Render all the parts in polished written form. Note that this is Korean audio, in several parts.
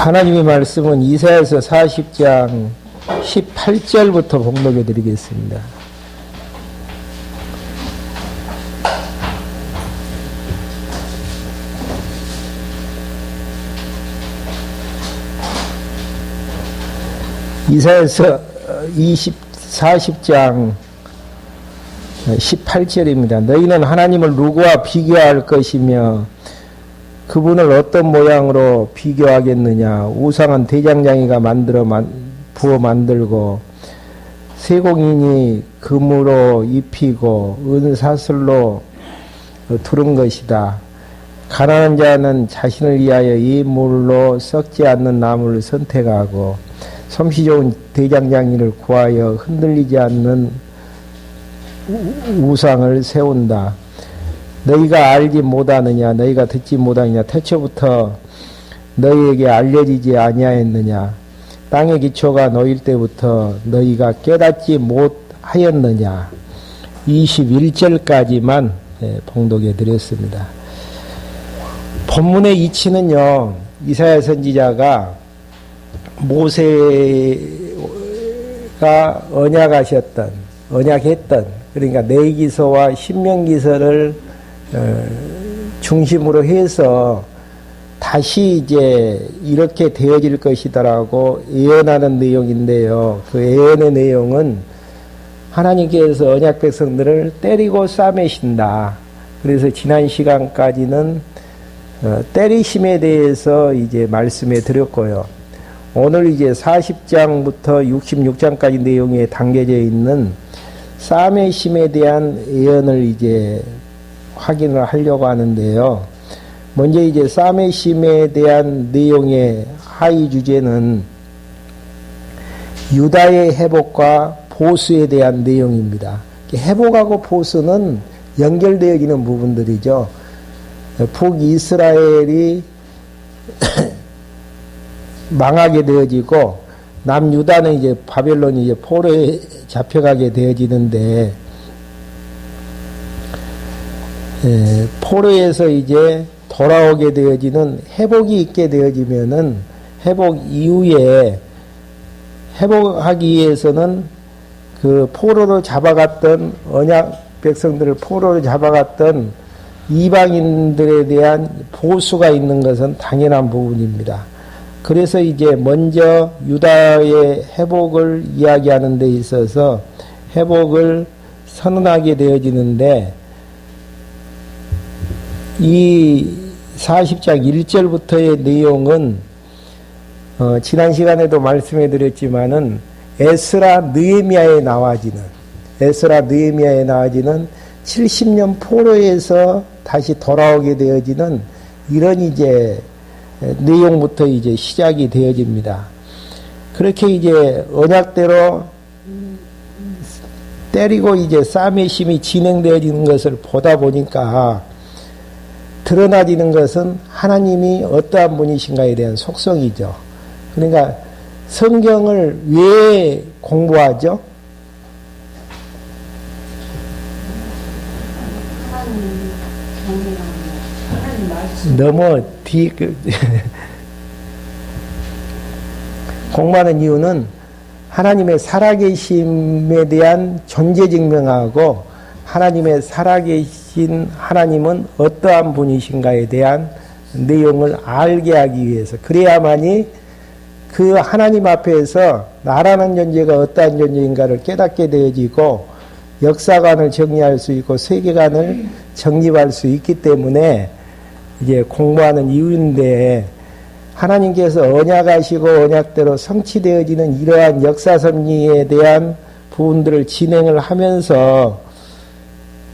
하나님의 말씀은 이사야서 40장 18절부터 봉독해 드리겠습니다. 이사야서 40장 18절입니다. 너희는 하나님을 누구와 비교할 것이며 그분을 어떤 모양으로 비교하겠느냐. 우상은 대장장이가 부어 만들고 세공인이 금으로 입히고 은사슬로 두른 것이다. 가난한 자는 자신을 위하여 이 물로 썩지 않는 나무를 선택하고 솜씨 좋은 대장장이를 구하여 흔들리지 않는 우상을 세운다. 너희가 알지 못하느냐, 너희가 듣지 못하느냐, 태초부터 너희에게 알려지지 아니하였느냐, 땅의 기초가 놓일 때부터 너희가 깨닫지 못하였느냐. 21절까지만 봉독해 드렸습니다. 본문의 이치는요, 이사야 선지자가 모세가 언약했던 그러니까 내기서와 신명기서를 중심으로 해서 다시 이제 이렇게 되어질 것이다라고 예언하는 내용인데요. 그 예언의 내용은 하나님께서 언약 백성들을 때리고 싸매신다. 그래서 지난 시간까지는 때리심에 대해서 이제 말씀해 드렸고요. 오늘 이제 40장부터 66장까지 내용에 담겨져 있는 싸매심에 대한 예언을 이제 확인을 하려고 하는데요. 먼저 이제 싸매심에 대한 내용의 하위 주제는 유다의 회복과 보수에 대한 내용입니다. 회복하고 보수는 연결되어지는 부분들이죠. 북이스라엘이 망하게 되어지고 남유다는 이제 바벨론이 이제 포로에 잡혀가게 되어지는데, 포로에서 이제 돌아오게 되어지는 회복이 있게 되어지면은 회복 이후에 회복하기 위해서는 그 포로로 잡아갔던 언약 백성들을 포로로 잡아갔던 이방인들에 대한 보수가 있는 것은 당연한 부분입니다. 그래서 이제 먼저 유다의 회복을 이야기하는 데 있어서 회복을 선언하게 되어지는데, 이 40장 1절부터의 내용은 지난 시간에도 말씀해 드렸지만은 에스라 느헤미야에 나와지는 70년 포로에서 다시 돌아오게 되어지는 이런 이제 내용부터 이제 시작이 되어집니다. 그렇게 이제 언약대로 때리고 이제 싸매심이 진행되어지는 것을 보다 보니까 드러나지는 것은 하나님이 어떠한 분이신가에 대한 속성이죠. 그러니까 성경을 왜 공부하죠? 너무 공부하는 이유는 하나님의 살아계심에 대한 존재 증명하고 하나님의 살아계신 하나님은 어떠한 분이신가에 대한 내용을 알게 하기 위해서, 그래야만이 그 하나님 앞에서 나라는 존재가 어떠한 존재인가를 깨닫게 되어지고 역사관을 정리할 수 있고 세계관을 정립할 수 있기 때문에 이제 공부하는 이유인데, 하나님께서 언약하시고 언약대로 성취되어지는 이러한 역사 섭리에 대한 부분들을 진행을 하면서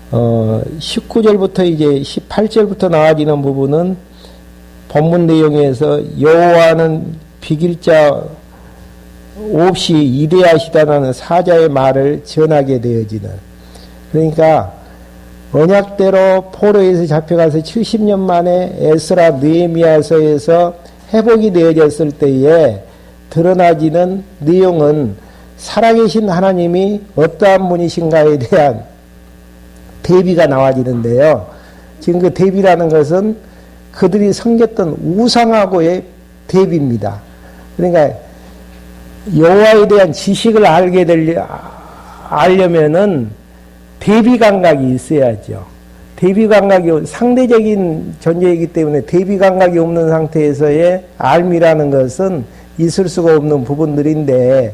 19절부터 이제 18절부터 나와지는 부분은 본문 내용에서 여호와는 비길 자 없이 이대하시다라는 사자의 말을 전하게 되어지는, 그러니까 언약대로 포로에서 잡혀가서 70년 만에 에스라 느헤미야서에서 회복이 되어졌을 때에 드러나지는 내용은 살아계신 하나님이 어떠한 분이신가에 대한 대비가 나와지는데요. 지금 그 대비라는 것은 그들이 섬겼던 우상하고의 대비입니다. 그러니까 여호와에 대한 지식을 알려면은 대비 감각이 있어야죠. 대비 감각이 상대적인 존재이기 때문에 대비 감각이 없는 상태에서의 알미라는 것은 있을 수가 없는 부분들인데,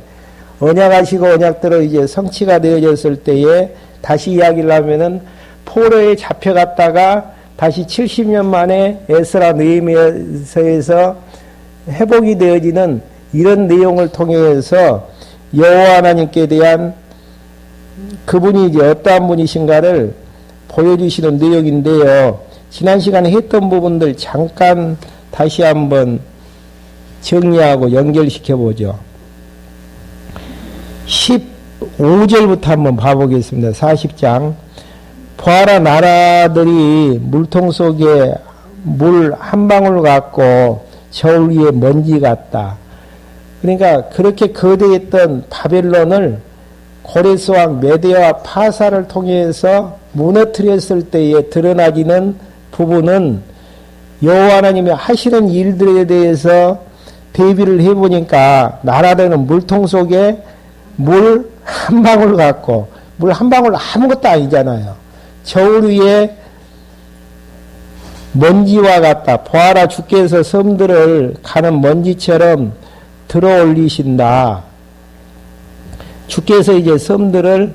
언약하시고 언약대로 이제 성취가 되어졌을 때에 다시 이야기를 하면은 포로에 잡혀갔다가 다시 70년 만에 에스라 느헤미야서에서 회복이 되어지는 이런 내용을 통해서 여호와 하나님께 대한 그분이 이제 어떠한 분이신가를 보여주시는 내용인데요. 지난 시간에 했던 부분들 잠깐 다시 한번 정리하고 연결시켜 보죠. 15절부터 한번 봐보겠습니다. 40장. 보아라, 나라들이 물통 속에 물 한 방울 같고 저울 위에 먼지 같다. 그러니까 그렇게 거대했던 바벨론을 고레스왕 메대와 파사를 통해서 무너뜨렸을 때에 드러나지는 부분은 여호와 하나님이 하시는 일들에 대해서 대비를 해보니까 나라들은 물통 속에 물 한 방울 같고, 물 한 방울 아무것도 아니잖아요. 저울 위에 먼지와 같다. 보아라, 주께서 섬들을 가는 먼지처럼 들어올리신다. 주께서 이제 섬들을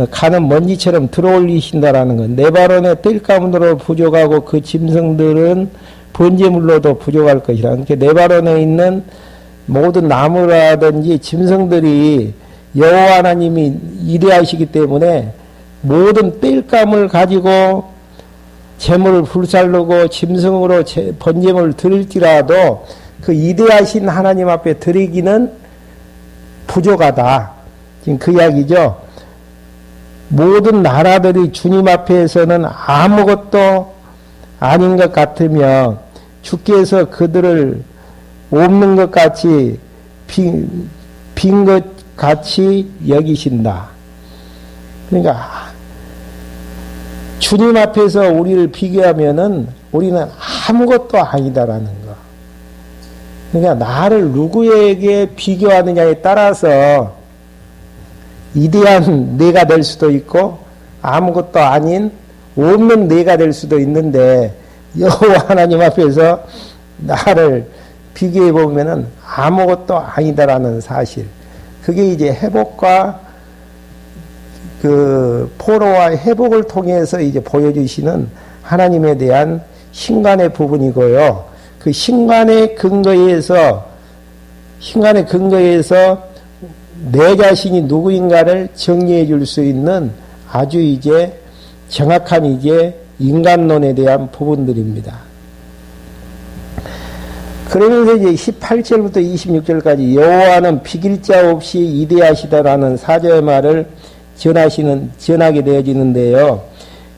가는 먼지처럼 들어올리신다라는 건, 네바론의 뜰가문으로 부족하고 그 짐승들은 번제물로도 부족할 것이라. 그러니까 네바론에 있는 모든 나무라든지 짐승들이 여호와 하나님이 이대하시기 때문에 모든 땔감을 가지고 제물을 불살르고 짐승으로 번제물을 드릴지라도 그 이대하신 하나님 앞에 드리기는 부족하다. 지금 그 이야기죠. 모든 나라들이 주님 앞에서는 아무것도 아닌 것 같으며 주께서 그들을 없는 것 같이 빈 것 같이 여기신다. 그러니까 주님 앞에서 우리를 비교하면은 우리는 아무것도 아니다라는 거. 그러니까 나를 누구에게 비교하느냐에 따라서 이대한 내가 될 수도 있고 아무것도 아닌 없는 내가 될 수도 있는데, 여호와 하나님 앞에서 나를 비교해 보면은 아무것도 아니다라는 사실. 그게 이제 회복과 그 포로와 회복을 통해서 이제 보여주시는 하나님에 대한 신관의 부분이고요. 그 신관의 근거에서 내 자신이 누구인가를 정리해 줄 수 있는 아주 이제 정확한 이제 인간론에 대한 부분들입니다. 그러면서 이제 18절부터 26절까지 여호와는 비길 자 없이 이대하시다라는 사절의 말을 전하게 되어지는데요.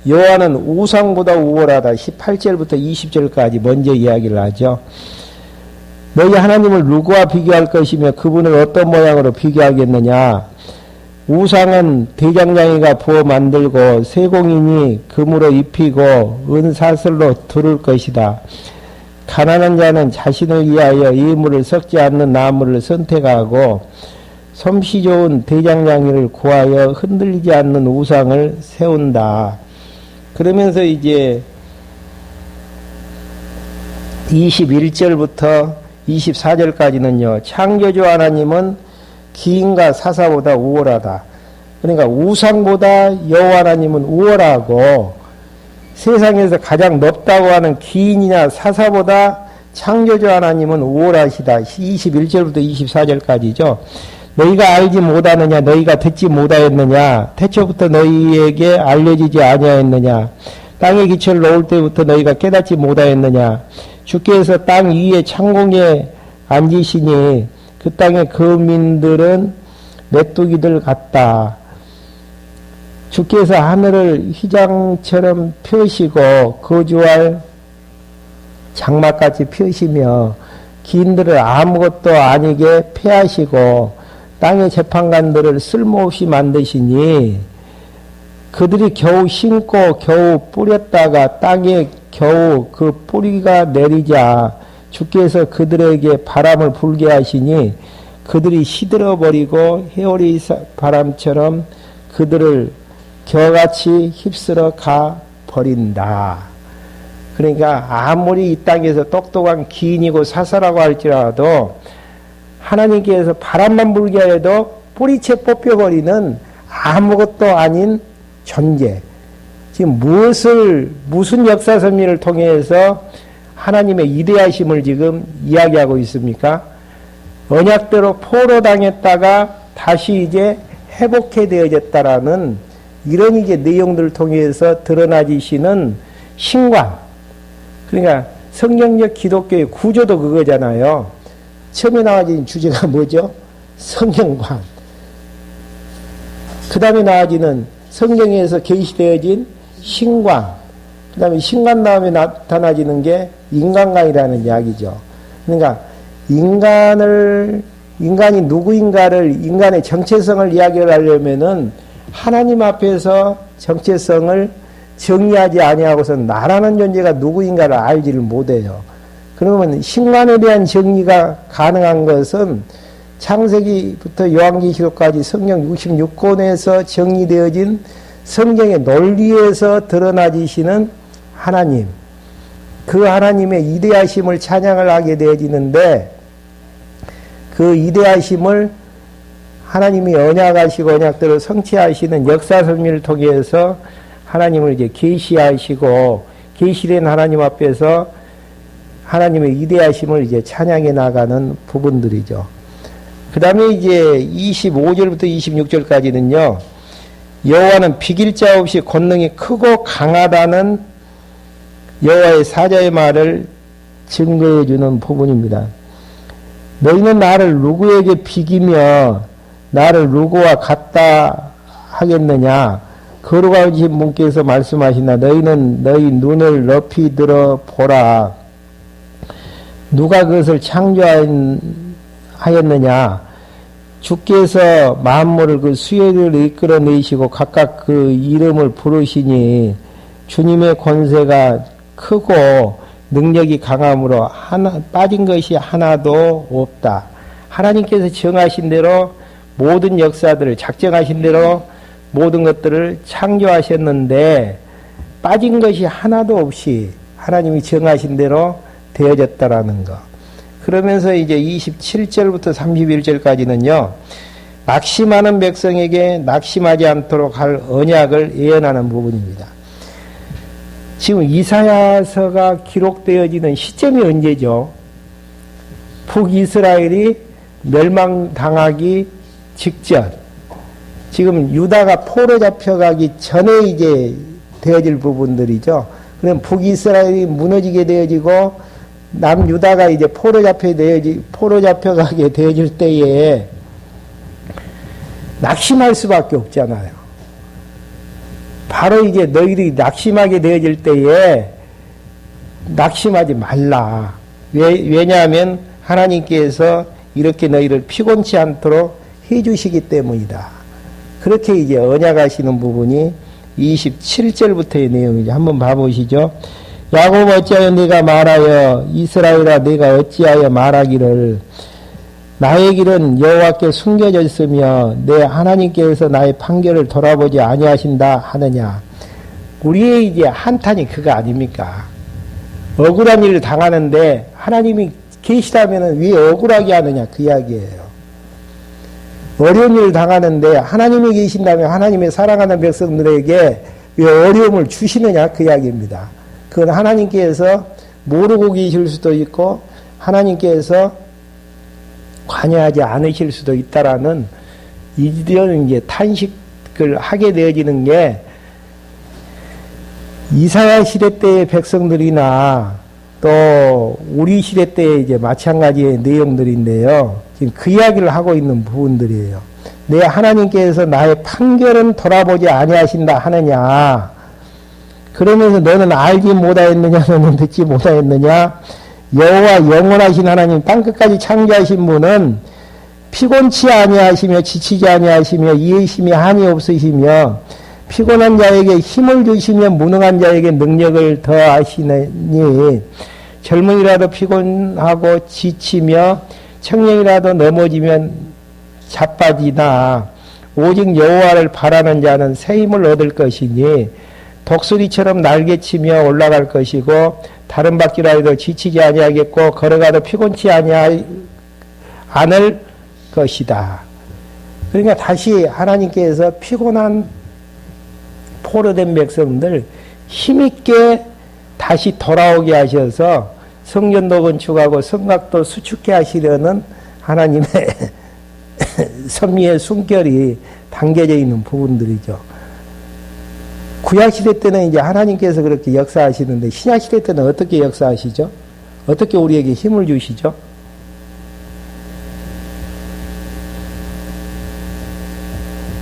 여호와는 우상보다 우월하다. 18절부터 20절까지 먼저 이야기를 하죠. 너희 하나님을 누구와 비교할 것이며 그분을 어떤 모양으로 비교하겠느냐. 우상은 대장장이가 부어 만들고 세공인이 금으로 입히고 은사슬로 두를 것이다. 가난한 자는 자신을 위하여 이물을 섞지 않는 나무를 선택하고 솜씨 좋은 대장장이를 구하여 흔들리지 않는 우상을 세운다. 그러면서 이제 21절부터 24절까지는요. 창조주 하나님은 기인과 사사보다 우월하다. 그러니까 우상보다 여호와 하나님은 우월하고 세상에서 가장 높다고 하는 기인이나 사사보다 창조주 하나님은 우월하시다. 21절부터 24절까지죠. 너희가 알지 못하느냐, 너희가 듣지 못하였느냐, 태초부터 너희에게 알려지지 아니하였느냐, 땅에 기초를 놓을 때부터 너희가 깨닫지 못하였느냐, 주께서 땅 위에 창공에 앉으시니 그 땅의 거민들은 메뚜기들 같다. 주께서 하늘을 휘장처럼 펴시고 거주할 장막같이 펴시며 기인들을 아무것도 아니게 폐하시고 땅의 재판관들을 쓸모없이 만드시니 그들이 겨우 심고 겨우 뿌렸다가 땅에 겨우 그 뿌리가 내리자 주께서 그들에게 바람을 불게 하시니 그들이 시들어버리고 해오리 바람처럼 그들을 겨같이 휩쓸어 가 버린다. 그러니까 아무리 이 땅에서 똑똑한 기인이고 사사라고 할지라도 하나님께서 바람만 불게 해도 뿌리채 뽑혀버리는 아무것도 아닌 존재. 지금 무슨 역사 섭리를 통해서 하나님의 이대하심을 지금 이야기하고 있습니까? 언약대로 포로당했다가 다시 이제 회복해 되어졌다라는 이런 이제 내용들을 통해서 드러나지시는 신관. 그러니까 성경적 기독교의 구조도 그거잖아요. 처음에 나와진 주제가 뭐죠? 성경관. 그 다음에 나와지는 성경에서 계시되어진 신관. 그 다음에 신관 다음에 나타나지는 게 인간관이라는 이야기죠. 그러니까 인간이 누구인가를, 인간의 정체성을 이야기를 하려면은 하나님 앞에서 정체성을 정의하지 아니하고서는 나라는 존재가 누구인가를 알지를 못해요. 그러면 신관에 대한 정의가 가능한 것은 창세기부터 요한계시록까지 성경 66권에서 정의되어진 성경의 논리에서 드러나지시는 하나님, 그 하나님의 이대하심을 찬양을 하게 되어지는데, 그 이대하심을 하나님이 언약하시고 언약대로 성취하시는 역사 섭리를 통해서 하나님을 이제 계시하시고, 계시된 하나님 앞에서 하나님의 이대하심을 이제 찬양해 나가는 부분들이죠. 그 다음에 이제 25절부터 26절까지는요, 여호와는 비길 자 없이 권능이 크고 강하다는 여호와의 사자의 말을 증거해 주는 부분입니다. 너희는 나를 누구에게 비기며 나를 누구와 같다 하겠느냐? 거룩하신 분께서 말씀하시나 너희는 너희 눈을 높이 들어 보라. 누가 그것을 창조하였느냐? 주께서 만물을 그 수혜를 이끌어내시고 각각 그 이름을 부르시니 주님의 권세가 크고 능력이 강함으로 빠진 것이 하나도 없다. 하나님께서 정하신 대로 모든 역사들을 작정하신 대로 모든 것들을 창조하셨는데 빠진 것이 하나도 없이 하나님이 정하신 대로 되어졌다라는 것. 그러면서 이제 27절부터 31절까지는요, 낙심하는 백성에게 낙심하지 않도록 할 언약을 예언하는 부분입니다. 지금 이사야서가 기록되어지는 시점이 언제죠? 북이스라엘이 멸망당하기 직전. 지금 유다가 포로 잡혀가기 전에 이제 되어질 부분들이죠. 그럼 북이스라엘이 무너지게 되어지고 남유다가 이제 포로 잡혀가게 되어질 때에 낙심할 수밖에 없잖아요. 바로 이제 너희들이 낙심하게 되어질 때에 낙심하지 말라. 왜냐하면 하나님께서 이렇게 너희를 피곤치 않도록 해주시기 때문이다. 그렇게 이제 언약하시는 부분이 27절부터의 내용이죠. 한번 봐보시죠. 야곱 어찌하여 네가 말하여 이스라엘아 네가 어찌하여 말하기를 나의 길은 여호와께 숨겨졌으며 내 하나님께서 나의 판결을 돌아보지 아니하신다 하느냐. 우리의 이제 한탄이 그거 아닙니까? 억울한 일을 당하는데 하나님이 계시다면 왜 억울하게 하느냐 그 이야기예요. 어려운 일을 당하는데 하나님이 계신다면 하나님의 사랑하는 백성들에게 왜 어려움을 주시느냐 그 이야기입니다. 그건 하나님께서 모르고 계실 수도 있고 하나님께서 관여하지 않으실 수도 있다라는 이런 이제 탄식을 하게 되어지는 게 이사야 시대 때의 백성들이나 또 우리 시대 때의 이제 마찬가지의 내용들인데요. 지금 그 이야기를 하고 있는 부분들이에요. 내 하나님께서 나의 판결은 돌아보지 아니하신다 하느냐. 그러면서 너는 알지 못하였느냐, 너는 듣지 못하였느냐. 여호와 영원하신 하나님 땅끝까지 창조하신 분은 피곤치 아니하시며 지치지 아니하시며 이해심이 한이 없으시며 피곤한 자에게 힘을 주시며 무능한 자에게 능력을 더하시니 젊은이라도 피곤하고 지치며 청년이라도 넘어지면 자빠지나 오직 여호와를 바라는 자는 새 힘을 얻을 것이니 독수리처럼 날개치며 올라갈 것이고 다른 바퀴로 해도 지치지 아니하겠고 걸어가도 피곤치 않을 것이다. 그러니까 다시 하나님께서 피곤한 포로된 백성들 힘있게 다시 돌아오게 하셔서 성전도 건축하고 성곽도 수축해 하시려는 하나님의 섭리의 숨결이 담겨져 있는 부분들이죠. 구약시대 때는 이제 하나님께서 그렇게 역사하시는데 신약시대 때는 어떻게 역사하시죠? 어떻게 우리에게 힘을 주시죠?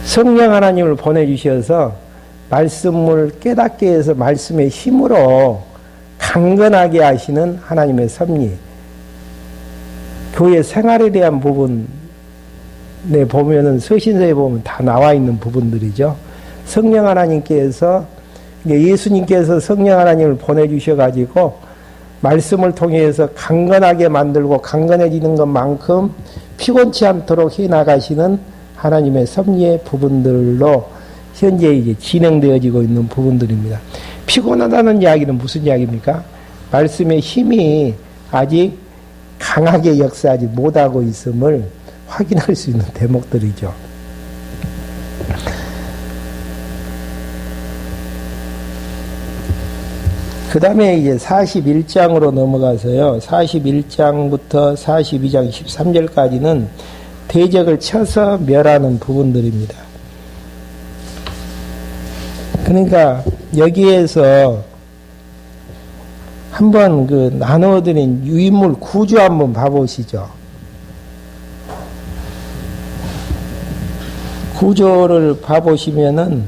성령 하나님을 보내주셔서 말씀을 깨닫게 해서 말씀의 힘으로 강건하게 하시는 하나님의 섭리. 교회 생활에 대한 부분에 보면은 서신서에 보면 다 나와 있는 부분들이죠. 성령 하나님께서 예수님께서 성령 하나님을 보내주셔가지고 말씀을 통해서 강건하게 만들고 강건해지는 것만큼 피곤치 않도록 해 나가시는 하나님의 섭리의 부분들로 현재 이제 진행되어지고 있는 부분들입니다. 피곤하다는 이야기는 무슨 이야기입니까? 말씀의 힘이 아직 강하게 역사하지 못하고 있음을 확인할 수 있는 대목들이죠. 그 다음에 이제 41장으로 넘어가서요. 41장부터 42장 13절까지는 대적을 쳐서 멸하는 부분들입니다. 그러니까 여기에서 한번 그 나누어드린 유인물 구조 한번 봐보시죠. 구조를 봐보시면은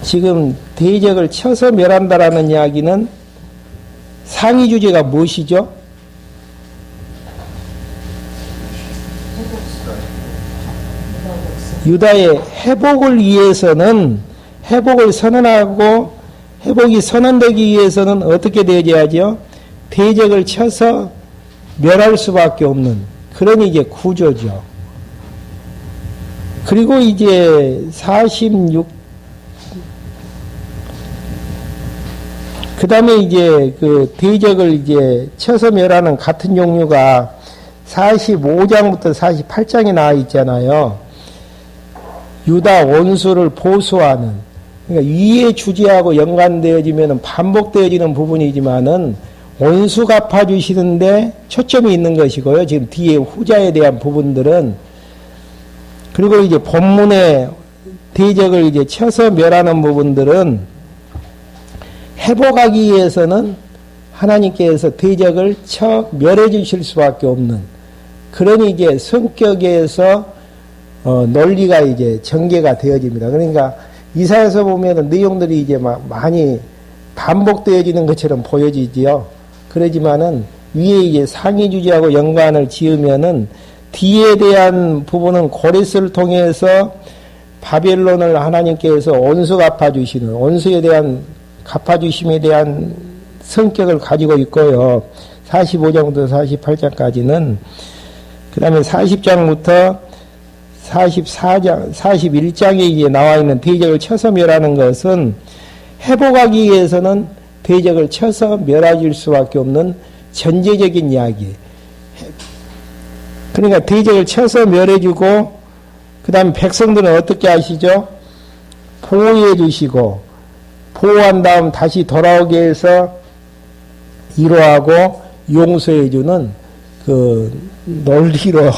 지금 대적을 쳐서 멸한다라는 이야기는 상위 주제가 무엇이죠? 유다의 회복을 위해서는 회복을 선언하고 회복이 선언되기 위해서는 어떻게 되어야죠? 대적을 쳐서 멸할 수밖에 없는 그런 이제 구조죠. 그리고 이제 46 그 다음에 이제 그 대적을 이제 쳐서 멸하는 같은 종류가 45장부터 48장에 나와 있잖아요. 유다 원수를 보수하는, 그러니까 위의 주제하고 연관되어지면 반복되어지는 부분이지만은 원수 갚아주시는데 초점이 있는 것이고요. 지금 뒤에 후자에 대한 부분들은, 그리고 이제 본문의 대적을 이제 쳐서 멸하는 부분들은 회복하기 위해서는 하나님께서 대적을 쳐 멸해 주실 수밖에 없는 그런 이제 성격에서 논리가 이제 전개가 되어집니다. 그러니까 이사야서 보면은 내용들이 이제 막 많이 반복되어지는 것처럼 보여지지요. 그러지만은 위에 이제 상위 주제하고 연관을 지으면은 뒤에 대한 부분은 고레스를 통해서 바벨론을 하나님께서 원수 갚아주시는 원수에 대한 갚아주심에 대한 성격을 가지고 있고요. 45장부터 48장까지는 그 다음에 40장부터 44장, 41장에 이제 나와 있는 대적을 쳐서 멸하는 것은 회복하기 위해서는 대적을 쳐서 멸하실 수밖에 없는 전제적인 이야기. 그러니까 대적을 쳐서 멸해주고 그 다음에 백성들은 어떻게 하시죠? 보호해 주시고 보호한 다음 다시 돌아오게 해서 위로하고 용서해 주는 그 논리로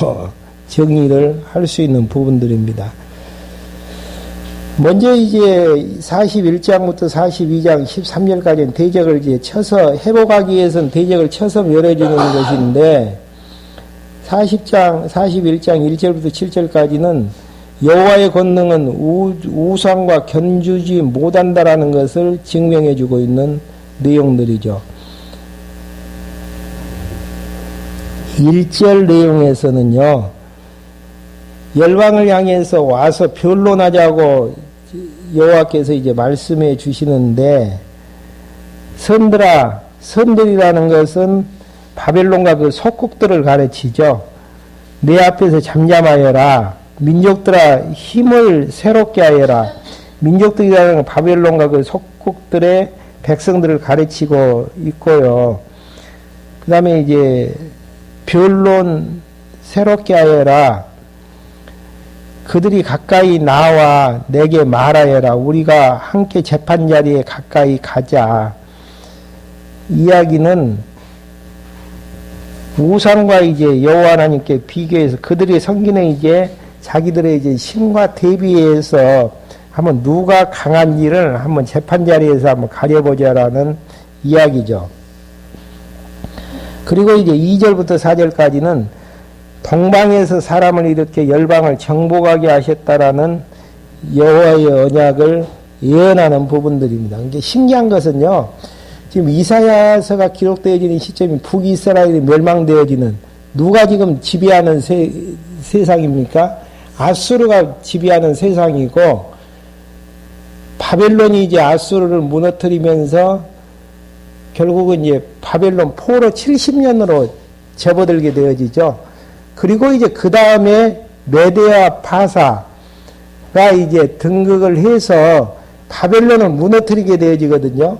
정의를 할 수 있는 부분들입니다. 먼저 이제 41장부터 42장 13절까지는 대적을 이제 쳐서 회복하기 위해서는 대적을 쳐서 멸해 주는 것인데 41장 1절부터 7절까지는 여호와의 권능은 우상과 견주지 못한다라는 것을 증명해 주고 있는 내용들이죠. 1절 내용에서는요. 열방을 향해서 와서 변론하자고 여호와께서 이제 말씀해 주시는데 선들아 선들이라는 것은 바벨론과 그 속국들을 가르치죠. 내 앞에서 잠잠하여라. 민족들아 힘을 새롭게 하여라. 민족들이라는 건 바벨론과 그 속국들의 백성들을 가르치고 있고요. 그 다음에 이제 변론 새롭게 하여라. 그들이 가까이 나와 내게 말하여라. 우리가 함께 재판 자리에 가까이 가자. 이야기는 우상과 이제 여호와 하나님께 비교해서 그들의 성기는 이제 자기들의 이제 신과 대비해서 한번 누가 강한지를 한번 재판 자리에서 한번 가려보자라는 이야기죠. 그리고 이제 2절부터 4절까지는 동방에서 사람을 이렇게 열방을 정복하게 하셨다라는 여호와의 언약을 예언하는 부분들입니다. 이게 신기한 것은요, 지금 이사야서가 기록되어지는 시점이 북이스라엘이 멸망되어지는 누가 지금 지배하는 세상입니까? 아수르가 지배하는 세상이고, 바벨론이 이제 아수르를 무너뜨리면서 결국은 이제 바벨론 포로 70년으로 접어들게 되어지죠. 그리고 이제 그 다음에 메대와 바사가 이제 등극을 해서 바벨론을 무너뜨리게 되어지거든요.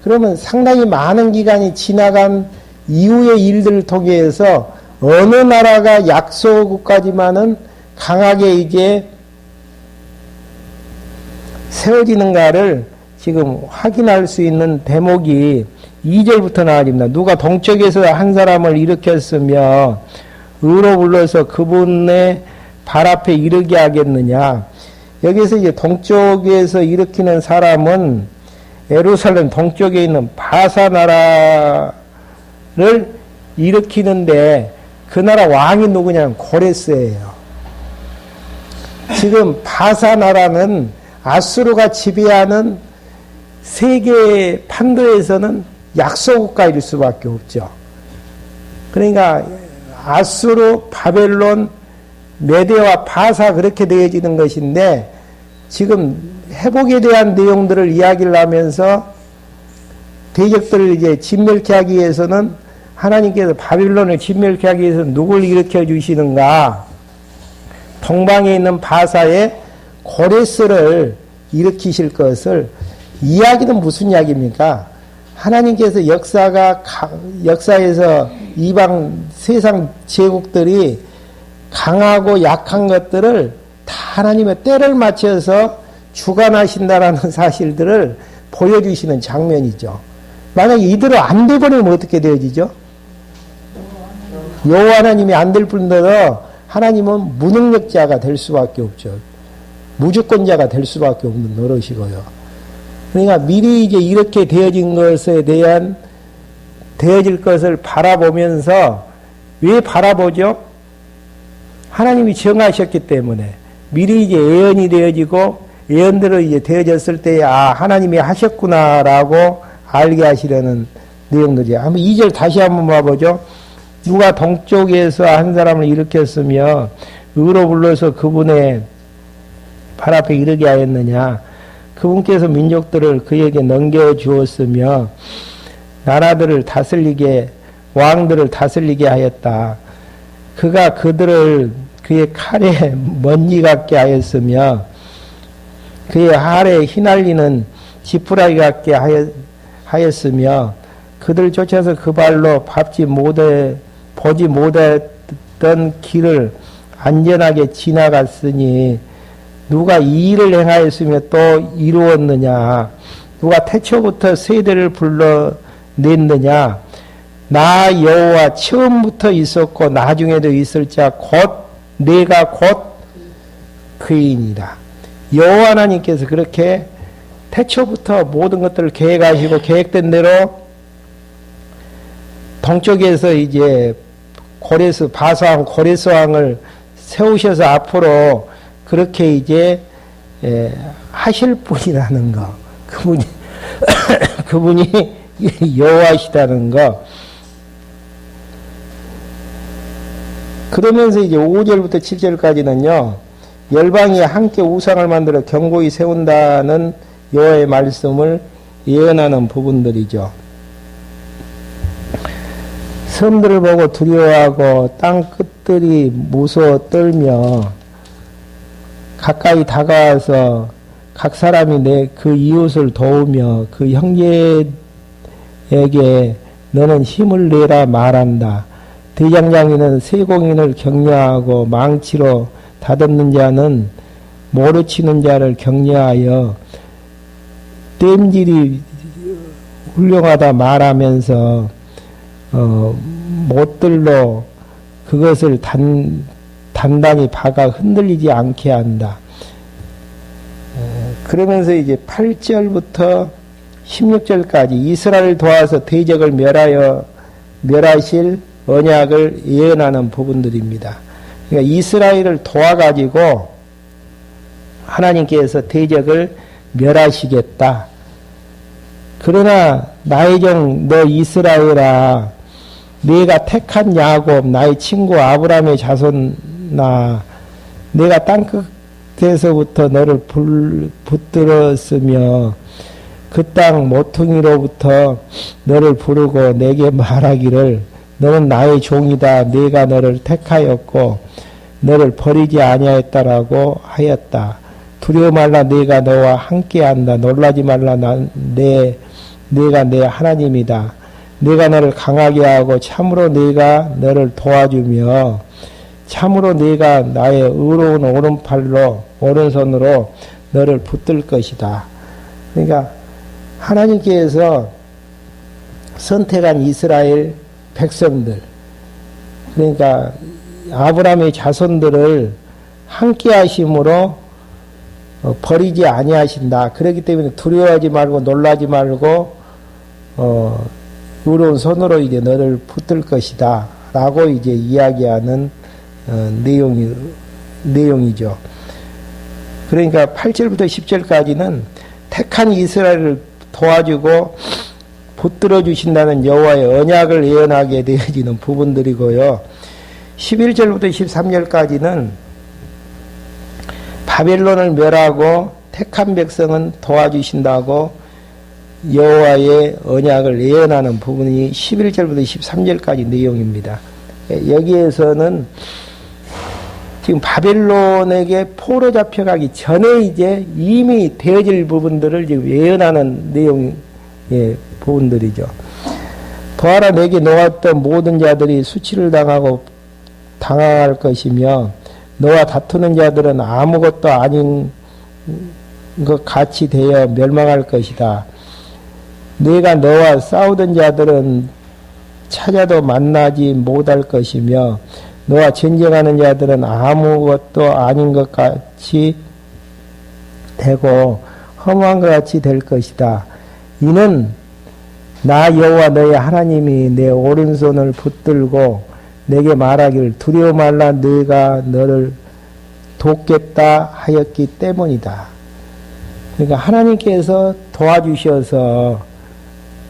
그러면 상당히 많은 기간이 지나간 이후의 일들을 통해서 어느 나라가 약소국까지만은 강하게 이제 세워지는가를 지금 확인할 수 있는 대목이 2절부터 나와집니다. 누가 동쪽에서 한 사람을 일으켰으며 의로 불러서 그분의 발 앞에 이르게 하겠느냐. 여기서 이제 동쪽에서 일으키는 사람은 예루살렘 동쪽에 있는 바사 나라를 일으키는데 그 나라 왕이 누구냐면 고레스예요. 지금 바사 나라는 아수르가 지배하는 세계 판도에서는 약소국가일 수밖에 없죠. 그러니까 아수르, 바벨론, 메대와 바사 그렇게 되어지는 것인데 지금 회복에 대한 내용들을 이야기를 하면서 대적들을 이제 진멸케 하기 위해서는 하나님께서 바빌론을 진멸케 하기 위해서 누굴 일으켜 주시는가? 동방에 있는 바사의 고레스를 일으키실 것을 이야기는 무슨 이야기입니까? 하나님께서 역사에서 이방 세상 제국들이 강하고 약한 것들을 다 하나님의 때를 맞춰서 주관하신다라는 사실들을 보여주시는 장면이죠. 만약에 이대로 안 돼버리면 어떻게 되어지죠? 여호와 하나님이 안 될 뿐더러 하나님은 무능력자가 될 수밖에 없죠. 무주권자가 될 수밖에 없는 노릇이고요. 그러니까 미리 이제 이렇게 되어진 것에 대한 되어질 것을 바라보면서 왜 바라보죠? 하나님이 정하셨기 때문에 미리 이제 예언이 되어지고 예언대로 이제 되어졌을 때에 아 하나님이 하셨구나라고 알게 하시려는 내용들이. 한번 2절 다시 한번 봐보죠. 누가 동쪽에서 한 사람을 일으켰으며 의로 불러서 그분의 발 앞에 이르게 하였느냐. 그분께서 민족들을 그에게 넘겨주었으며 나라들을 다스리게 왕들을 다스리게 하였다. 그가 그들을 그의 칼에 먼지 같게 하였으며 그의 할에 휘날리는 지푸라기 같게 하였으며 그들 쫓아서 그 발로 보지 못했던 길을 안전하게 지나갔으니 누가 이 일을 행하였으며 또 이루었느냐. 누가 태초부터 세대를 불러냈느냐. 나 여호와 처음부터 있었고 나중에도 있을 자 곧 내가 곧 그이니라. 여호와 하나님께서 그렇게 태초부터 모든 것들을 계획하시고 계획된 대로 동쪽에서 이제 바사왕 고레스 왕을 세우셔서 앞으로 그렇게 이제 하실 분이라는 거, 그분이 여호와시다는 거. 그러면서 이제 5절부터 7절까지는요, 열방이 함께 우상을 만들어 견고히 세운다는 여호와의 말씀을 예언하는 부분들이죠. 섬들을 보고 두려워하고 땅 끝들이 무서워 떨며 가까이 다가와서 각 사람이 그 이웃을 도우며 그 형제에게 너는 힘을 내라 말한다. 대장장이는 세공인을 격려하고 망치로 다듬는 자는 모르치는 자를 격려하여 땜질이 훌륭하다 말하면서 못들로 그것을 단단히 박아 흔들리지 않게 한다. 그러면서 이제 8절부터 16절까지 이스라엘을 도와서 대적을 멸하실 언약을 예언하는 부분들입니다. 그러니까 이스라엘을 도와가지고 하나님께서 대적을 멸하시겠다. 그러나 나의 종 너 이스라엘아, 내가 택한 야곱 나의 친구 아브라함의 자손아, 내가 땅끝에서부터 너를 붙들었으며 그 땅 모퉁이로부터 너를 부르고 내게 말하기를 너는 나의 종이다. 내가 너를 택하였고 너를 버리지 아니하였다라고 하였다. 두려워 말라. 내가 너와 함께한다. 놀라지 말라. 내가 내 하나님이다. 내가 너를 강하게 하고 참으로 내가 너를 도와주며 참으로 내가 나의 의로운 오른손으로 너를 붙들 것이다. 그러니까 하나님께서 선택한 이스라엘 백성들, 그러니까 아브라함의 자손들을 함께 하심으로 버리지 아니하신다. 그렇기 때문에 두려워하지 말고 놀라지 말고 의로운 손으로 이제 너를 붙들 것이다. 라고 이제 이야기하는 내용이죠. 그러니까 8절부터 10절까지는 택한 이스라엘을 도와주고 붙들어 주신다는 여호와의 언약을 예언하게 되어지는 부분들이고요. 11절부터 13절까지는 바벨론을 멸하고 택한 백성은 도와주신다고 여호와의 언약을 예언하는 부분이 11절부터 13절까지 내용입니다. 여기에서는 지금 바벨론에게 포로 잡혀가기 전에 이제 이미 되어질 부분들을 지금 예언하는 내용의 부분들이죠. 보아라, 내게 놓았던 모든 자들이 수치를 당하고 당할 것이며 너와 다투는 자들은 아무것도 아닌 것 같이 되어 멸망할 것이다. 내가 너와 싸우던 자들은 찾아도 만나지 못할 것이며 너와 전쟁하는 자들은 아무것도 아닌 것 같이 되고 허무한 것 같이 될 것이다. 이는 나 여호와 너의 하나님이 내 오른손을 붙들고 내게 말하기를 두려워 말라. 내가 너를 돕겠다 하였기 때문이다. 그러니까 하나님께서 도와주셔서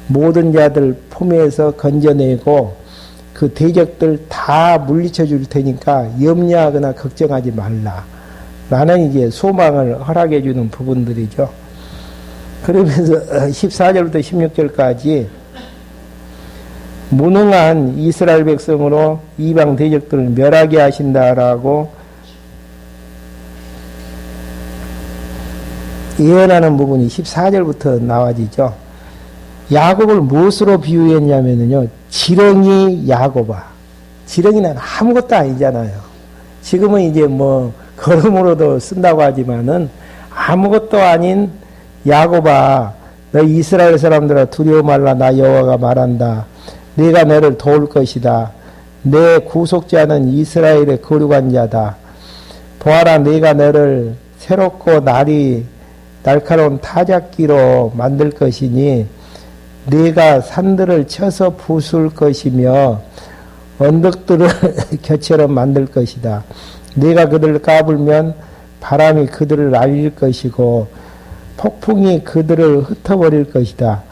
모든 자들 품에서 건져내고 그 대적들 다 물리쳐 줄 테니까 염려하거나 걱정하지 말라. 라는 이제 소망을 허락해 주는 부분들이죠. 그러면서 14절부터 16절까지 무능한 이스라엘 백성으로 이방 대적들을 멸하게 하신다라고 예언하는 부분이 14절부터 나와지죠. 야곱을 무엇으로 비유했냐면요, 지렁이 야곱아. 지렁이는 아무것도 아니잖아요. 지금은 이제 뭐 걸음으로도 쓴다고 하지만은 아무것도 아닌 야곱아, 너 이스라엘 사람들아 두려워 말라. 나 여호와가 말한다. 내가 너를 도울 것이다. 내 구속자는 이스라엘의 거룩한 자다. 보아라, 내가 너를 새롭고 날카로운 타작기로 만들 것이니 네가 산들을 쳐서 부술 것이며 언덕들을 겨처럼 만들 것이다. 네가 그들을 까불면 바람이 그들을 날릴 것이고 폭풍이 그들을 흩어버릴 것이다.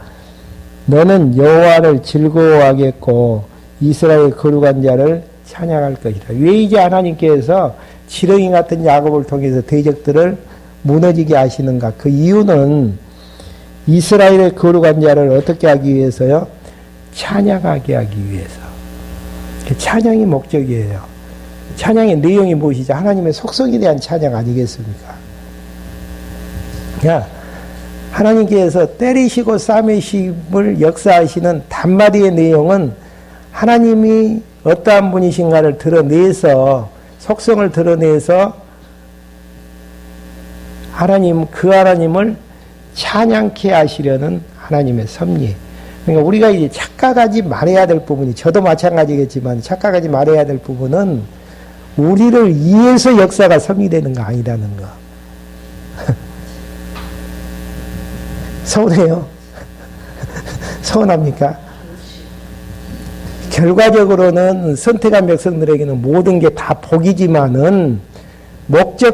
너는 여호와를 즐거워하겠고 이스라엘 거룩한 자를 찬양할 것이다. 왜 이제 하나님께서 지렁이 같은 야곱을 통해서 대적들을 무너지게 하시는가? 그 이유는 이스라엘의 거룩한 자를 어떻게 하기 위해서요? 찬양하게 하기 위해서. 찬양이 목적이에요. 찬양의 내용이 무엇이죠? 하나님의 속성에 대한 찬양 아니겠습니까? 야, 하나님께서 때리시고 싸매심을 역사하시는 단마디의 내용은 하나님이 어떠한 분이신가를 드러내서, 속성을 드러내서 그 하나님을 찬양케 하시려는 하나님의 섭리. 그러니까 우리가 이제 착각하지 말아야 될 부분이, 저도 마찬가지겠지만 착각하지 말아야 될 부분은 우리를 위해서 역사가 섭리되는 거 아니라는 거. 서운해요? 서운합니까? 결과적으로는 선택한 백성들에게는 모든 게 다 복이지만은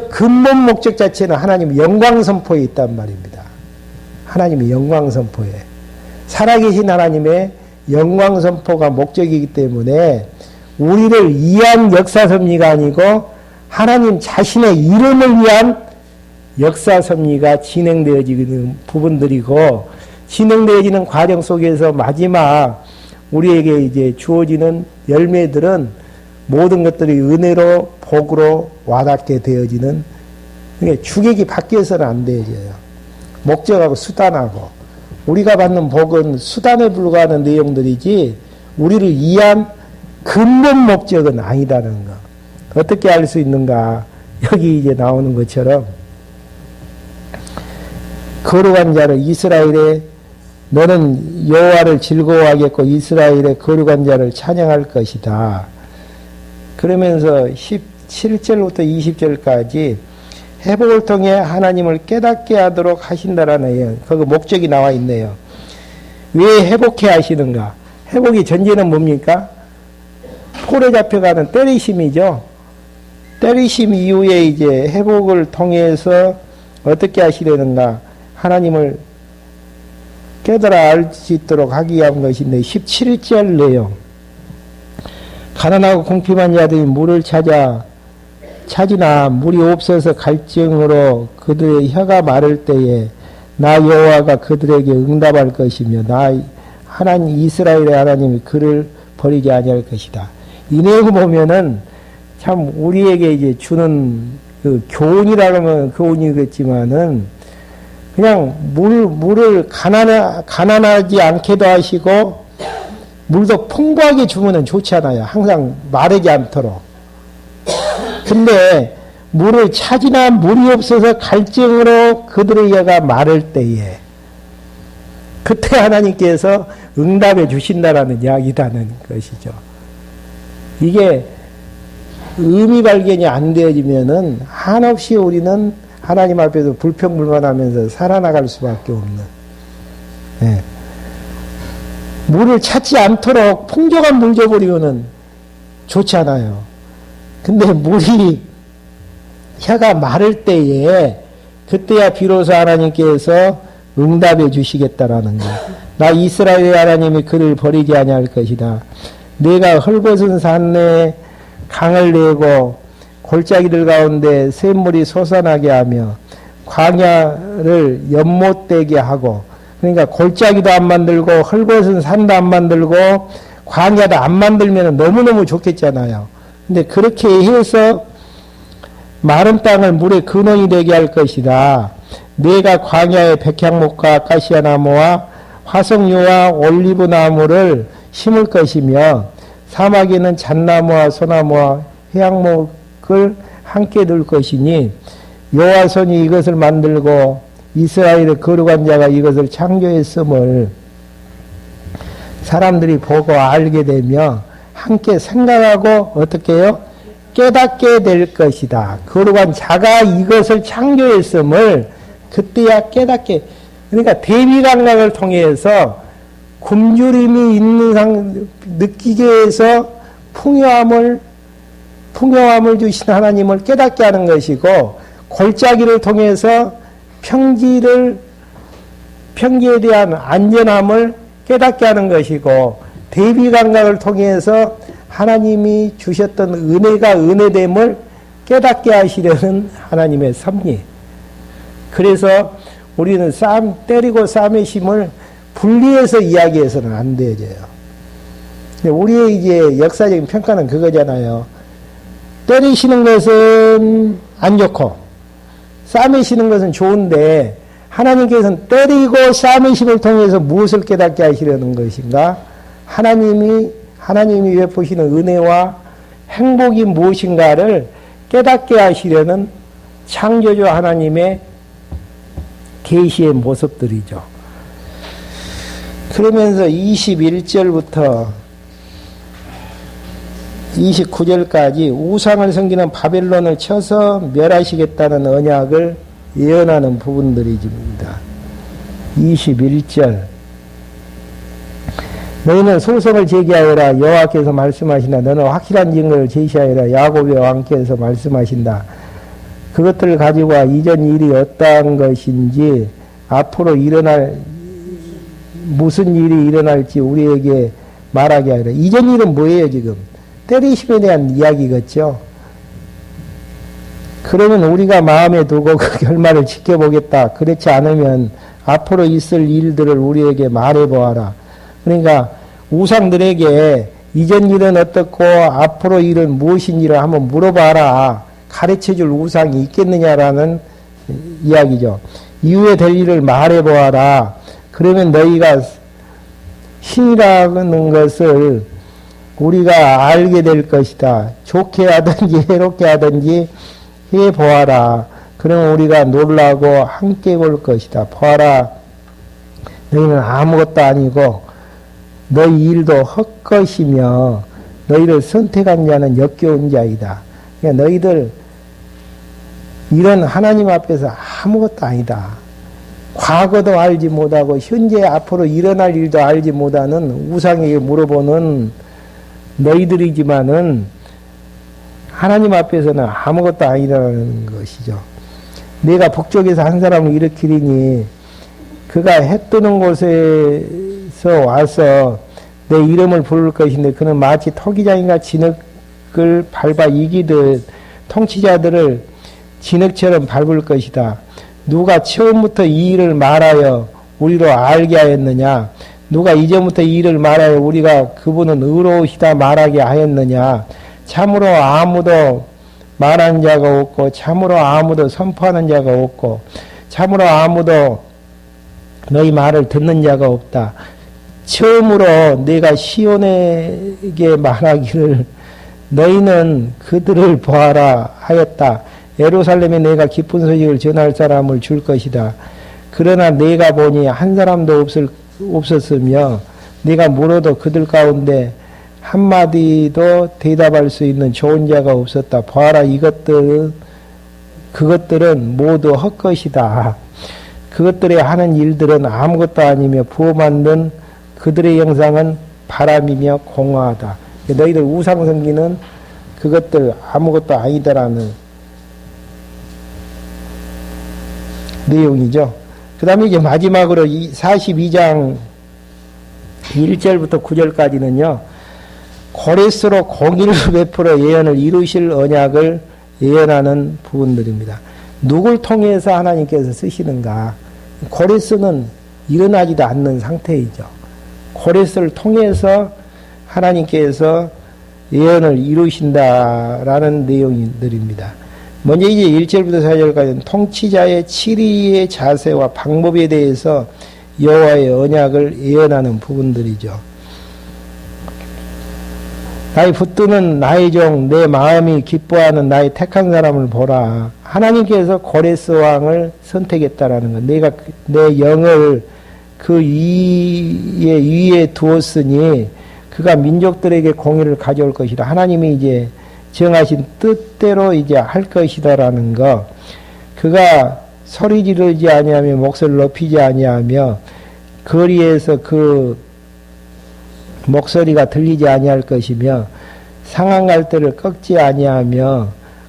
근본 목적 자체는 하나님의 영광 선포에 있단 말입니다. 하나님의 영광 선포에. 살아계신 하나님의 영광 선포가 목적이기 때문에 우리를 위한 역사 섭리가 아니고 하나님 자신의 이름을 위한 역사 섭리가 진행되어지는 부분들이고, 진행되어지는 과정 속에서 마지막 우리에게 이제 주어지는 열매들은 모든 것들이 은혜로 복으로 와닿게 되어지는, 그러니까 주객이 바뀌어서는 안 되어져요. 목적하고 수단하고. 우리가 받는 복은 수단에 불과하는 내용들이지 우리를 위한 근본 목적은 아니다는 거. 어떻게 알 수 있는가? 여기 이제 나오는 것처럼 거룩한 자를 이스라엘에 너는 여호와를 즐거워하겠고 이스라엘의 거룩한 자를 찬양할 것이다. 그러면서 17절부터 20절까지 회복을 통해 하나님을 깨닫게 하도록 하신다라는 그 목적이 나와 있네요. 왜 회복해 하시는가? 회복의 전제는 뭡니까? 폴에 잡혀가는 때리심이죠. 때리심 이후에 이제 회복을 통해서 어떻게 하시려는가? 하나님을 깨달아 알 수 있도록 하기 위한 것인데 17절 내용. 가난하고 궁핍한 자들이 물을 찾으나 물이 없어서 갈증으로 그들의 혀가 마를 때에 나 여호와가 그들에게 응답할 것이며 나 하나님 이스라엘의 하나님이 그를 버리지 아니할 것이다. 이 내용을 보면은 참 우리에게 이제 주는 그 교훈이라고 하면 교훈이겠지만은 그냥 물을 가난하지 않게도 하시고 물도 풍부하게 주면은 좋잖아요. 항상 마르지 않도록. 근데 물을 찾으나 물이 없어서 갈증으로 그들의 혀가 마를 때에 그때 하나님께서 응답해 주신다라는 이야기라는 것이죠. 이게 의미 발견이 안 되어지면은 한없이 우리는 하나님 앞에서 불평불만하면서 살아나갈 수밖에 없는. 예. 물을 찾지 않도록 풍족한 물 줘버리면은 좋잖아요. 근데 물이 혀가 마를 때에 그때야 비로소 하나님께서 응답해 주시겠다라는 거. 나 이스라엘의 하나님이 그를 버리지 아니할 것이다. 내가 헐벗은 산내에 강을 내고 골짜기들 가운데 샘물이 솟아나게 하며 광야를 연못되게 하고, 그러니까 골짜기도 안 만들고 헐벗은 산도 안 만들고 광야도 안 만들면 너무너무 좋겠잖아요. 근데 그렇게 해서 마른 땅을 물의 근원이 되게 할 것이다. 내가 광야에 백향목과 아카시아 나무와 화석류와 올리브 나무를 심을 것이며 사막에는 잣나무와 소나무와 해양목을 함께 둘 것이니 여호와 손이 이것을 만들고 이스라엘의 거룩한 자가 이것을 창조했음을 사람들이 보고 알게 되며 함께 생각하고 어떻게 해요? 깨닫게 될 것이다. 거룩한 자가 이것을 창조했음을 그때야 깨닫게. 그러니까 대비감각을 통해서 굶주림이 있는 느끼게 해서 풍요함을 주신 하나님을 깨닫게 하는 것이고, 골짜기를 통해서 평지에 대한 안전함을 깨닫게 하는 것이고, 대비감각을 통해서 하나님이 주셨던 은혜가 은혜됨을 깨닫게 하시려는 하나님의 섭리. 그래서 우리는 때리고 싸매심을 분리해서 이야기해서는 안 되어져요. 우리의 이제 역사적인 평가는 그거잖아요. 때리시는 것은 안 좋고, 싸매시는 것은 좋은데, 하나님께서는 때리고 싸매심을 통해서 무엇을 깨닫게 하시려는 것인가? 하나님이 베푸시는 은혜와 행복이 무엇인가를 깨닫게 하시려는 창조주 하나님의 계시의 모습들이죠. 그러면서 21절부터 29절까지 우상을 섬기는 바벨론을 쳐서 멸하시겠다는 언약을 예언하는 부분들이집니다. 21절 너희는 소송을 제기하여라. 여호와께서 말씀하신다. 너는 확실한 증거를 제시하여라. 야곱의 왕께서 말씀하신다. 그것들을 가지고 이전 일이 어떠한 것인지 앞으로 무슨 일이 일어날지 우리에게 말하게 하여라. 이전 일은 뭐예요 지금? 때리심에 대한 이야기겠죠. 그러면 우리가 마음에 두고 그 결말을 지켜보겠다. 그렇지 않으면 앞으로 있을 일들을 우리에게 말해보아라. 그러니까 우상들에게 이전 일은 어떻고 앞으로 일은 무엇인지를 한번 물어봐라. 가르쳐줄 우상이 있겠느냐라는 이야기죠. 이후에 될 일을 말해보아라. 그러면 너희가 신이라는 것을 우리가 알게 될 것이다. 좋게 하든지 해롭게 하든지 해보아라. 그러면 우리가 놀라고 함께 볼 것이다. 보아라. 너희는 아무것도 아니고 너희 일도 헛것이며 너희를 선택한 자는 역겨운 자이다. 그러니까 너희들 이런 하나님 앞에서 아무것도 아니다. 과거도 알지 못하고 현재 앞으로 일어날 일도 알지 못하는 우상에게 물어보는 너희들이지만은 하나님 앞에서는 아무것도 아니라는 것이죠. 내가 북쪽에서 한 사람을 일으키리니 그가 해 뜨는 곳에서 와서 내 이름을 부를 것인데 그는 마치 토기장이가 진흙을 밟아 이기듯 통치자들을 진흙처럼 밟을 것이다. 누가 처음부터 이 일을 말하여 우리로 알게 하였느냐? 누가 이전부터 이 일을 말하여 우리가 그분은 의로우시다 말하게 하였느냐? 참으로 아무도 말하는 자가 없고 참으로 아무도 선포하는 자가 없고 참으로 아무도 너희 말을 듣는 자가 없다. 처음으로 내가 시온에게 말하기를 너희는 그들을 보아라 하였다. 예루살렘에 내가 기쁜 소식을 전할 사람을 줄 것이다. 그러나 내가 보니 한 사람도 없었으며 내가 물어도 그들 가운데 한마디도 대답할 수 있는 좋은 자가 없었다. 보아라 그것들은 모두 헛것이다. 그것들의 하는 일들은 아무것도 아니며 부어 만든 그들의 형상은 바람이며 공허하다. 너희들 우상 섬기는 그것들 아무것도 아니다라는 내용이죠. 그 다음에 이제 마지막으로 42장 1절부터 9절까지는요. 고레스로 공의를 베풀어 예언을 이루실 언약을 예언하는 부분들입니다. 누굴 통해서 하나님께서 쓰시는가? 고레스는 일어나지도 않는 상태이죠. 고레스를 통해서 하나님께서 예언을 이루신다라는 내용들입니다. 먼저 이제 1절부터 4절까지는 통치자의 치리의 자세와 방법에 대해서 여호와의 언약을 예언하는 부분들이죠. 나의 붙드는 나의 종, 내 마음이 기뻐하는 나의 택한 사람을 보라. 하나님께서 고레스 왕을 선택했다라는 것. 내가 내 영을 그 위에 두었으니 그가 민족들에게 공의를 가져올 것이라. 하나님이 이제 정하신 뜻대로 이제 할 것이다라는 거. 그가 소리 지르지 아니하며 목소리를 높이지 아니하며 거리에서 그 목소리가 들리지 아니할 것이며 상한 갈대를 꺾지 아니하며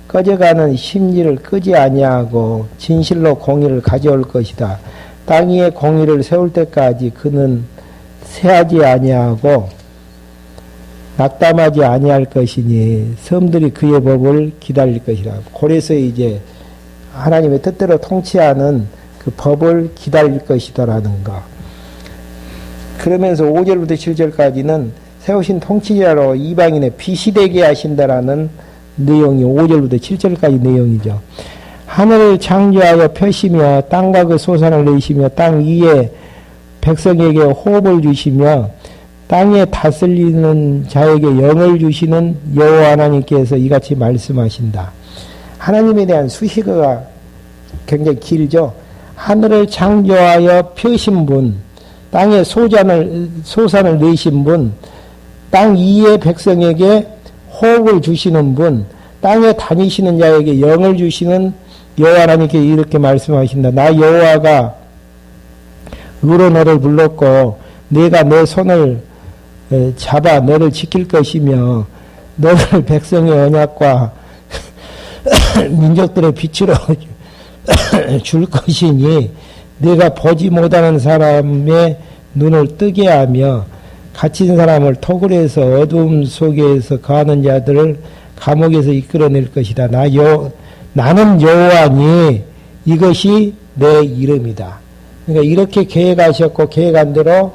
꺼져가는 심지를 끄지 아니하고 진실로 공의를 가져올 것이다. 땅 위에 공의를 세울 때까지 그는 새하지 아니하고 낙담하지 아니할 것이니 섬들이 그의 법을 기다릴 것이라. 고레서 이제 하나님의 뜻대로 통치하는 그 법을 기다릴 것이다라는 거. 그러면서 5절부터 7절까지는 세우신 통치자로 이방인의 빛이 되게 하신다라는 내용이 5절부터 7절까지 내용이죠. 하늘을 창조하여 펴시며 땅과 그 소산을 내시며 땅 위에 백성에게 호흡을 주시며 땅에 다스리는 자에게 영을 주시는 여호와 하나님께서 이같이 말씀하신다. 하나님에 대한 수식어가 굉장히 길죠. 하늘을 창조하여 펴신 분, 땅에 소산을 내신 분, 땅 위의 백성에게 호흡을 주시는 분, 땅에 다니시는 자에게 영을 주시는 여호와 하나님께 이렇게 말씀하신다. 나 여호와가 루로 너를 불렀고 내가 내 손을 잡아 너를 지킬 것이며 너를 백성의 언약과 민족들의 빛으로 줄 것이니 내가 보지 못하는 사람의 눈을 뜨게 하며 갇힌 사람을 토굴에서 어두움 속에서 거하는 자들을 감옥에서 이끌어낼 것이다. 나는 여호와니 이것이 내 이름이다. 그러니까 이렇게 계획하셨고 계획한 대로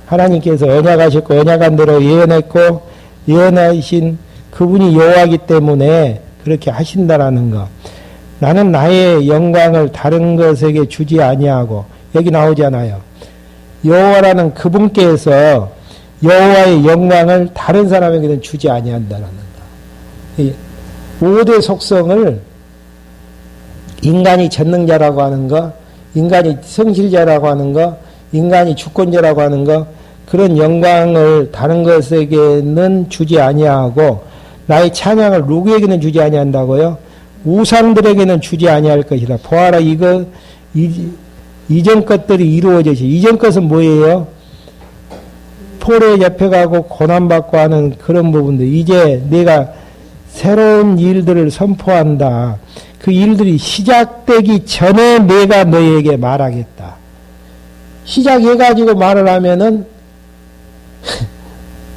하나님께서 언약하셨고 언약한 대로 예언했고 예언하신 그분이 여호와이기 때문에 그렇게 하신다라는 것. 나는 나의 영광을 다른 것에게 주지 아니하고 여기 나오잖아요. 여호와라는 그분께서 여호와의 영광을 다른 사람에게는 주지 아니한다라는 것. 5대 속성을 인간이 전능자라고 하는 것, 인간이 성실자라고 하는 것, 인간이 주권자라고 하는 것, 그런 영광을 다른 것에게는 주지 아니하고 나의 찬양을 누구에게는 주지 아니한다고요? 우상들에게는 주지 아니할 것이다. 보아라 이전 것들이 이루어지지. 이전 것은 뭐예요? 폴에 잡혀가고 고난받고 하는 그런 부분들. 이제 내가 새로운 일들을 선포한다. 그 일들이 시작되기 전에 내가 너에게 말하겠다. 시작해가지고 말을 하면은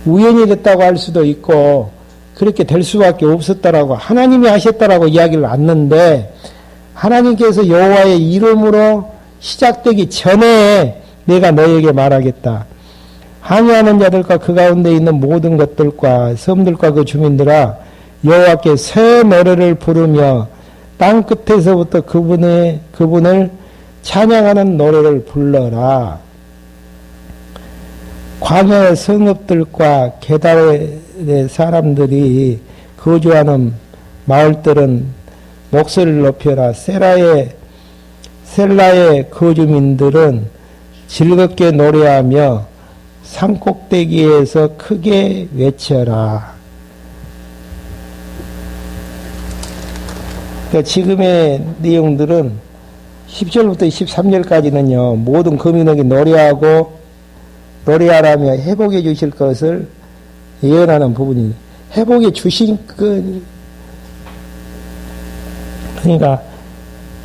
우연히 됐다고 할 수도 있고 그렇게 될 수밖에 없었다라고 하나님이 하셨다라고 이야기를 않는데 하나님께서 여호와의 이름으로 시작되기 전에 내가 너에게 말하겠다. 항의하는 자들과 그 가운데 있는 모든 것들과 섬들과 그 주민들아 여호와께 새 노래를 부르며 땅 끝에서부터 그분을 찬양하는 노래를 불러라. 광야의 성읍들과 게달의 사람들이 거주하는 마을들은 목소리를 높여라. 셀라의 거주민들은 즐겁게 노래하며 산꼭대기에서 크게 외쳐라. 그러니까 지금의 내용들은 10절부터 13절까지는요. 모든 거민에게 노래하라며 회복해 주실 것을 예언하는 부분입니다. 회복해 주신 그러니까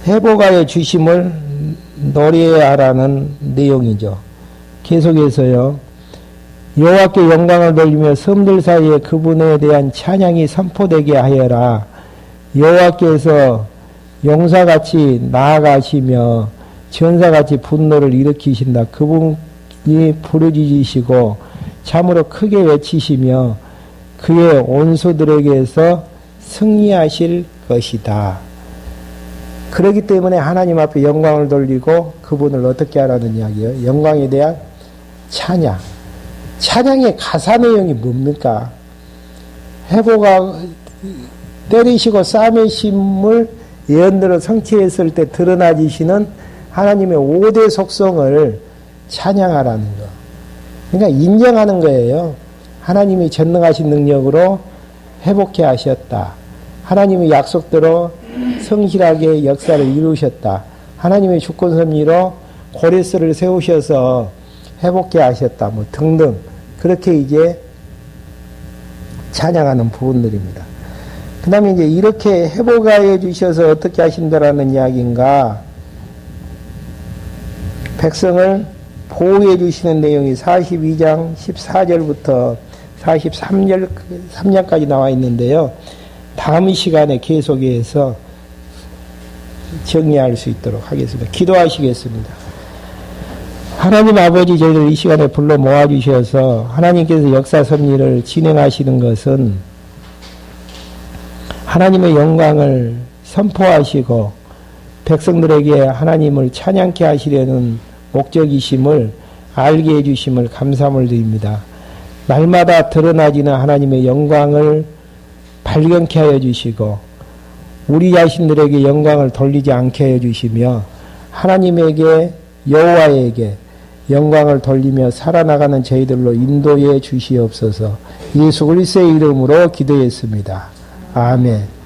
회복하여 주심을 노래하라는 내용이죠. 계속해서요. 여호와께 영광을 돌리며 섬들 사이에 그분에 대한 찬양이 선포되게 하여라. 여호와께서 용사같이 나아가시며 전사같이 분노를 일으키신다. 그분이 부르짖으시고 참으로 크게 외치시며 그의 온수들에게서 승리하실 것이다. 그렇기 때문에 하나님 앞에 영광을 돌리고 그분을 어떻게 하라는 이야기예요? 영광에 대한 찬양. 찬양의 가사 내용이 뭡니까? 회복하 때리시고 싸매심을 예언대로 성취했을 때 드러나지시는 하나님의 5대 속성을 찬양하라는 거. 그러니까 인정하는 거예요. 하나님이 전능하신 능력으로 회복해 하셨다. 하나님의 약속대로 성실하게 역사를 이루셨다. 하나님의 주권 섭리로 고레스를 세우셔서 회복해 하셨다. 뭐 등등. 그렇게 이제 찬양하는 부분들입니다. 그 다음에 이제 이렇게 회복하여 주셔서 어떻게 하신다라는 이야기인가? 백성을 보호해 주시는 내용이 42장 14절부터 43절까지 나와 있는데요. 다음 시간에 계속해서 정리할 수 있도록 하겠습니다. 기도하시겠습니다. 하나님 아버지 저희들 이 시간에 불러 모아주셔서 하나님께서 역사 섭리를 진행하시는 것은 하나님의 영광을 선포하시고 백성들에게 하나님을 찬양케 하시려는 목적이심을 알게 해주심을 감사함을 드립니다. 날마다 드러나지는 하나님의 영광을 발견케 하여 주시고 우리 자신들에게 영광을 돌리지 않게 하여 주시며 하나님에게 여호와에게 영광을 돌리며 살아나가는 저희들로 인도해 주시옵소서. 예수 그리스도의 이름으로 기도했습니다. 아멘.